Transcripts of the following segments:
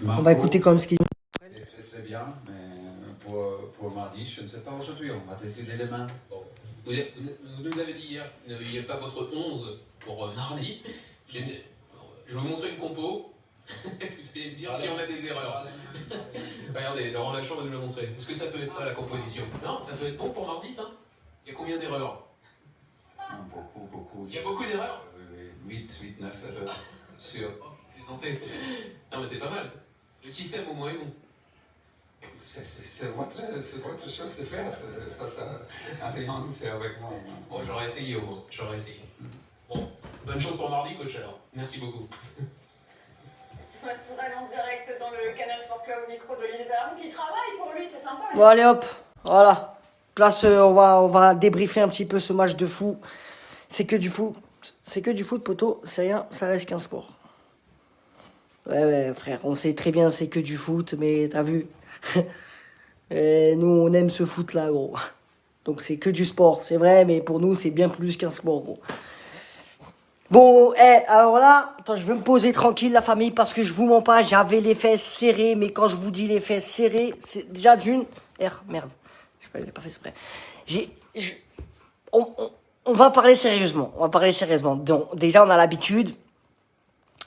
On va écouter comme ce qu'il dit. est très très bien, mais pour mardi, je ne sais pas aujourd'hui, on va décider demain. Bon. Vous nous avez dit hier que vous n'aviez pas votre 11 pour mardi. Je vais vous montrer une compo. Vous allez me dire si on a des erreurs. Regardez, Laurent Lachon va nous le montrer. Est-ce que ça peut être ça la composition? Non, ça peut être bon pour mardi, ça? Il y a combien d'erreurs? Beaucoup. Il y a beaucoup d'erreurs? 8, 9 erreurs, sûr. Oh, j'ai tenté. Non, mais c'est pas mal. Ça. Le système au moins est bon. C'est votre chose de faire, ça n'a rien à faire avec moi. Bon, j'aurais essayé au moins, j'aurais essayé. Bon, bonne chance pour mardi, coach, alors. Merci beaucoup. Thomas Tourelle en direct dans le Canal Sport Club au micro d'Olivier Daron qui travaille pour lui, c'est sympa. Bon, allez hop, voilà. Place, on va débriefer un petit peu ce match de fou. C'est que du foot. C'est que du foot, poteau. C'est rien, ça reste qu'un sport. Ouais, frère, on sait très bien c'est que du foot, mais t'as vu. Et nous, on aime ce foot-là, gros. Donc c'est que du sport, c'est vrai, mais pour nous, c'est bien plus qu'un sport, gros. Bon, alors là, attends, je vais me poser tranquille, la famille, parce que je vous mens pas, j'avais les fesses serrées, mais quand je vous dis les fesses serrées, c'est déjà d'une... Merde, je l'ai pas fait exprès. On va parler sérieusement, Donc, déjà, on a l'habitude...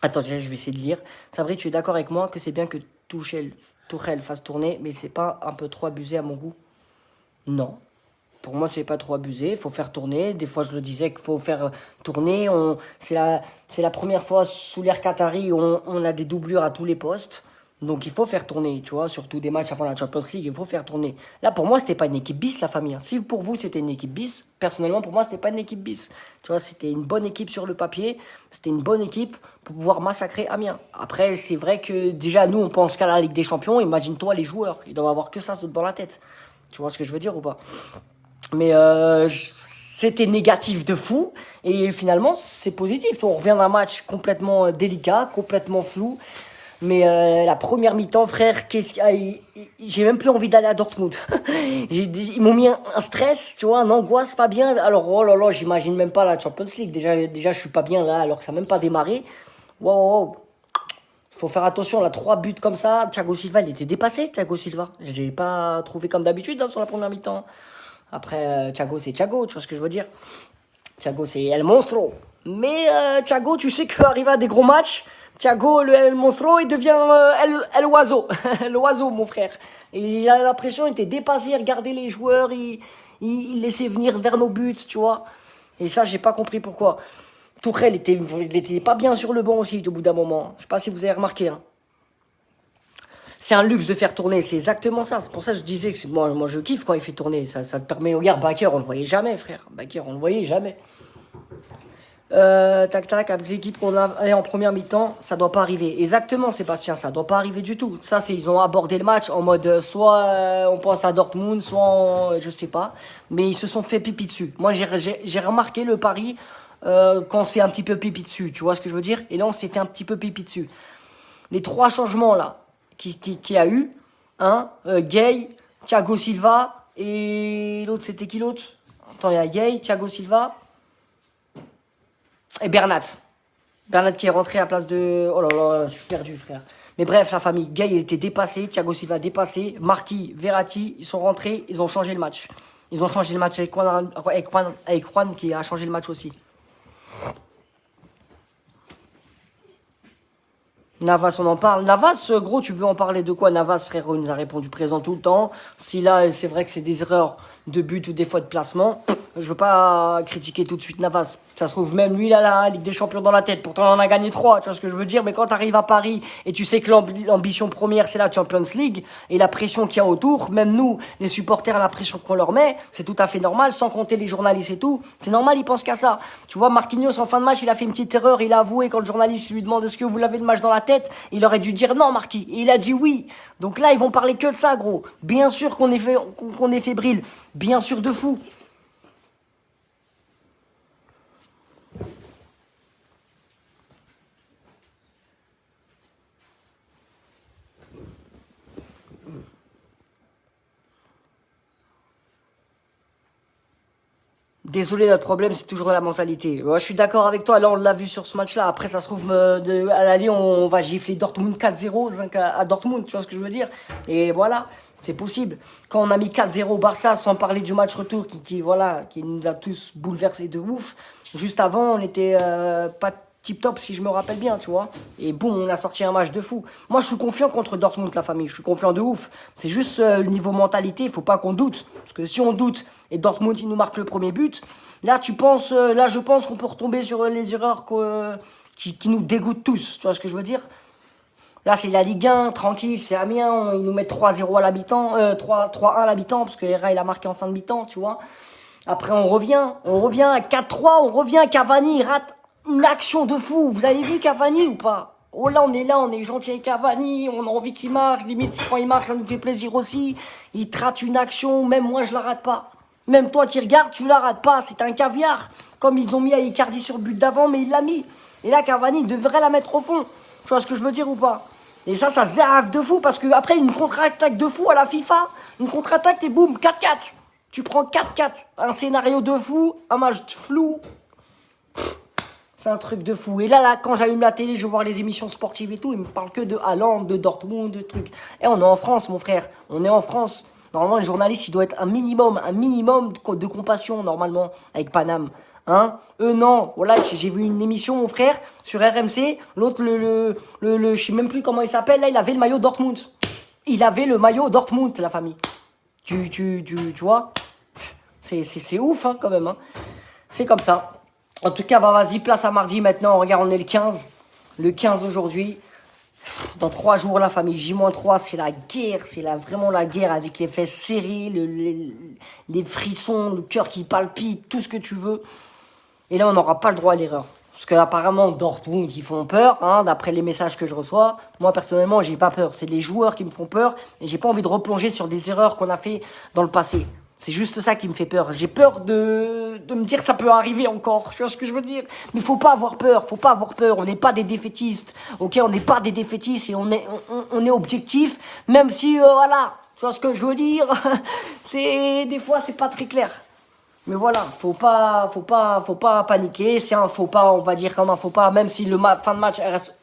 Attends, déjà, je vais essayer de lire. Sabri, tu es d'accord avec moi que c'est bien que Tuchel fasse tourner, mais c'est pas un peu trop abusé à mon goût? Non. Pour moi, c'est pas trop abusé. Il faut faire tourner. Des fois, je le disais qu'il faut faire tourner. C'est la première fois sous l'ère Qatari où on a des doublures à tous les postes. Donc, il faut faire tourner, tu vois, surtout des matchs avant la Champions League, il faut faire tourner. Là, pour moi, c'était pas une équipe bis, la famille. Si pour vous, c'était une équipe bis, personnellement, pour moi, c'était pas une équipe bis. Tu vois, c'était une bonne équipe sur le papier. C'était une bonne équipe pour pouvoir massacrer Amiens. Après, c'est vrai que déjà, nous, on pense qu'à la Ligue des Champions. Imagine-toi les joueurs. Ils doivent avoir que ça dans la tête. Tu vois ce que je veux dire ou pas? Mais c'était négatif de fou. Et finalement, c'est positif. On revient d'un match complètement délicat, complètement flou. Mais la première mi-temps, frère, j'ai même plus envie d'aller à Dortmund. Ils m'ont mis un stress, tu vois, une angoisse, pas bien. Alors, oh là là, j'imagine même pas la Champions League. Déjà, je suis pas bien là, alors que ça n'a même pas démarré. Wow. Faut faire attention, là, 3 buts comme ça. Thiago Silva, il était dépassé, Thiago Silva. Je l'ai pas trouvé comme d'habitude sur la première mi-temps. Après, Thiago, c'est Thiago, tu vois ce que je veux dire? Thiago, c'est El Monstro. Mais Thiago, tu sais qu'arrive à des gros matchs, Thiago, le El Monstro, il devient El Oiseau. L'oiseau, mon frère. Et il a l'impression, il était dépassé, regardait les joueurs, il laissait venir vers nos buts, tu vois. Et ça, j'ai pas compris pourquoi. Tourelle, il était pas bien sur le banc aussi, au bout d'un moment. Je sais pas si vous avez remarqué, hein. C'est un luxe de faire tourner, c'est exactement ça. C'est pour ça que je disais que moi je kiffe quand il fait tourner. Ça te permet, regarde, Bakker, on le voyait jamais, frère. Bakker, on le voyait jamais. Tac, avec l'équipe qu'on a en première mi-temps, ça doit pas arriver. Exactement, Sébastien, ça doit pas arriver du tout. Ça, ils ont abordé le match en mode soit on pense à Dortmund, soit je sais pas. Mais ils se sont fait pipi dessus. Moi, j'ai remarqué le pari quand on se fait un petit peu pipi dessus. Tu vois ce que je veux dire? Et là, on s'est fait un petit peu pipi dessus. Les 3 changements là qui a eu, hein, Gay, Thiago Silva et l'autre, c'était qui l'autre? Attends, il y a Gay, Thiago Silva et Bernat. Bernat qui est rentré à place de... Oh là là, je suis perdu, frère. Mais bref, la famille, Gay, il était dépassé, Thiago Silva dépassé, Marquis, Verratti, ils sont rentrés, ils ont changé le match. Ils ont changé le match avec Juan qui a changé le match aussi. Navas, on en parle. Navas, gros, tu veux en parler de quoi? Navas, frérot, il nous a répondu présent tout le temps. Si là, c'est vrai que c'est des erreurs de but ou des fois de placement, je veux pas critiquer tout de suite Navas. Ça se trouve, même lui, il a la Ligue des Champions dans la tête. Pourtant, on en a gagné 3, tu vois ce que je veux dire. Mais quand tu arrives à Paris et tu sais que l'ambition première, c'est la Champions League et la pression qu'il y a autour, même nous, les supporters, la pression qu'on leur met, c'est tout à fait normal, sans compter les journalistes et tout. C'est normal, ils pensent qu'à ça. Tu vois, Marquinhos, en fin de match, il a fait une petite erreur. Il a avoué quand le journaliste lui demande est-ce que vous l'avez le match dans la tête, il aurait dû dire non, Marquis. Et il a dit oui. Donc là, ils vont parler que de ça, gros. Bien sûr qu'on est fébrile. Bien sûr de fou. Désolé, notre problème, c'est toujours la mentalité. Ouais, je suis d'accord avec toi. Là, on l'a vu sur ce match-là. Après, ça se trouve, à l'aller, on va gifler Dortmund 4-0 à Dortmund. Tu vois ce que je veux dire? Et voilà, c'est possible. Quand on a mis 4-0 au Barça, sans parler du match retour qui nous a tous bouleversés de ouf. Juste avant, on était pas tip-top, si je me rappelle bien, tu vois. Et boum, on a sorti un match de fou. Moi, je suis confiant contre Dortmund, la famille. Je suis confiant de ouf. C'est juste le niveau mentalité, il faut pas qu'on doute. Parce que si on doute et Dortmund, il nous marque le premier but, là, je pense qu'on peut retomber sur les erreurs qui nous dégoûtent tous. Tu vois ce que je veux dire? Là, c'est la Ligue 1, tranquille, c'est Amiens, ils nous mettent 3-0 à la mi-temps, 3-1 à la mi-temps, parce que Herrera, il a marqué en fin de mi-temps, tu vois. Après, on revient à 4-3, on revient, Cavani, il rate une action de fou. Vous avez vu Cavani ou pas? Oh là, on est gentil avec Cavani, on a envie qu'il marque, limite, quand il marque, ça nous fait plaisir aussi. Il te rate une action, même moi, je la rate pas. Même toi qui regardes, tu la rates pas, c'est un caviar. Comme ils ont mis à Icardi sur le but d'avant, mais il l'a mis. Et là, Cavani devrait la mettre au fond. Tu vois ce que je veux dire ou pas? Et ça zerve de fou, parce que après une contre-attaque de fou à la FIFA, une contre-attaque et boum, 4-4. Tu prends 4-4, un scénario de fou, un match flou. C'est un truc de fou. Et là, quand j'allume la télé, je vois les émissions sportives et tout, ils me parlent que de Haaland, de Dortmund, de trucs. Et on est en France, mon frère. On est en France. Normalement, le journaliste, il doit être un minimum de compassion, normalement, avec Paname. Hein? Eux, non. Voilà, j'ai vu une émission, mon frère, sur RMC. L'autre, je sais même plus comment il s'appelle, là, il avait le maillot Dortmund. Il avait le maillot Dortmund, la famille. Tu vois? C'est ouf, hein, quand même, hein. C'est comme ça. En tout cas, bah vas-y, place à mardi maintenant. Regarde, on est le 15. Le 15 aujourd'hui. Dans 3 jours, la famille J-3, c'est la guerre. C'est vraiment la guerre avec les fesses serrées, les frissons, le cœur qui palpite, tout ce que tu veux. Et là, on n'aura pas le droit à l'erreur. Parce qu'apparemment, Dortmund, ils font peur, hein, d'après les messages que je reçois. Moi, personnellement, j'ai pas peur. C'est les joueurs qui me font peur. Et j'ai pas envie de replonger sur des erreurs qu'on a fait dans le passé. C'est juste ça qui me fait peur. J'ai peur de me dire que ça peut arriver encore. Tu vois ce que je veux dire? Mais faut pas avoir peur. On n'est pas des défaitistes. Ok, on n'est pas des défaitistes et on est objectif. Même si, voilà. Tu vois ce que je veux dire? Des fois, c'est pas très clair. Mais voilà, faut pas paniquer. C'est un faux pas, on va dire comme un faux pas. Même si fin de match, elle reste.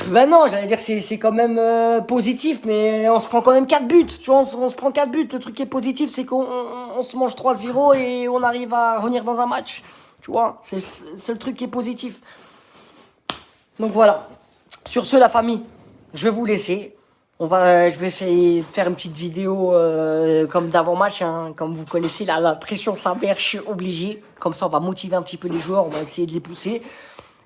Ben non, j'allais dire c'est quand même positif, mais on se prend quand même 4 buts. Tu vois, on se prend 4 buts. Le truc qui est positif, c'est qu'on se mange 3-0 et on arrive à revenir dans un match. Tu vois, c'est le truc qui est positif. Donc voilà. Sur ce, la famille, je vais vous laisser. Je vais essayer de faire une petite vidéo comme d'avant-match, hein. Comme vous connaissez, la pression s'avère, je suis obligé. Comme ça, on va motiver un petit peu les joueurs, on va essayer de les pousser.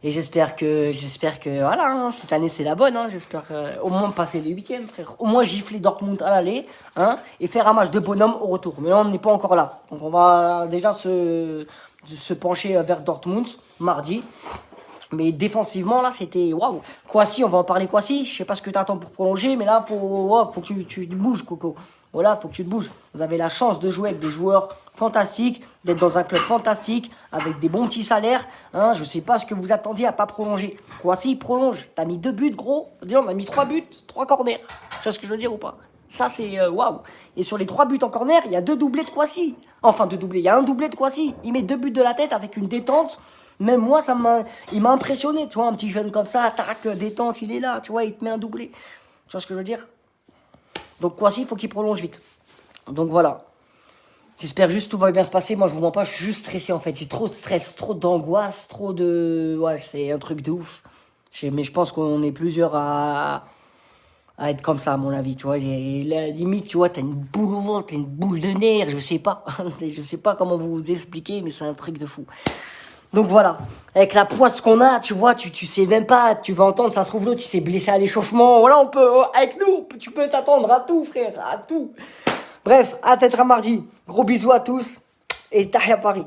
Et j'espère que voilà, hein, cette année c'est la bonne, hein. J'espère au moins passer les 8e, frère. Au moins gifler Dortmund à l'aller, hein, et faire un match de bonhomme au retour. Mais là, on n'est pas encore là. Donc on va déjà se pencher vers Dortmund mardi. Mais défensivement, là, c'était waouh. Kwasi, on va en parler Kwasi. Je sais pas ce que t'attends pour prolonger, mais là, faut que tu te bouges, Coco. Voilà, faut que tu te bouges. Vous avez la chance de jouer avec des joueurs fantastiques, d'être dans un club fantastique, avec des bons petits salaires. Hein, je sais pas ce que vous attendiez à pas prolonger. Kwasi, prolonge. T'as mis 2 buts, gros. Déjà, on a mis 3 buts, 3 corners. Tu vois ce que je veux dire ou pas? Ça, c'est waouh. Et sur les 3 buts en corner, il y a 2 doublés de Kwasi. Enfin, 2 doublés. Il y a un doublé de Kwasi. Il met 2 buts de la tête avec une détente. Même moi, il m'a impressionné. Tu vois, un petit jeune comme ça, tac, détente, il est là. Tu vois, il te met un doublé. Tu vois ce que je veux dire? Donc, Kwasi, il faut qu'il prolonge vite. Donc, voilà. J'espère juste que tout va bien se passer. Moi, je vous mens pas, je suis juste stressé, en fait. J'ai trop de stress, trop d'angoisse, trop de... Ouais, c'est un truc de ouf. Mais je pense qu'on est plusieurs à être comme ça, à mon avis, tu vois. Et la limite, tu vois, t'as une boule au ventre, t'as une boule de nerfs, je sais pas. Je sais pas comment vous expliquer, mais c'est un truc de fou. Donc voilà, avec la poisse qu'on a, tu vois, tu sais même pas, tu vas entendre, ça se trouve l'autre, il s'est blessé à l'échauffement. Voilà, avec nous, tu peux t'attendre à tout, frère, à tout. Bref, à peut-être à mardi. Gros bisous à tous et Tahia Paris.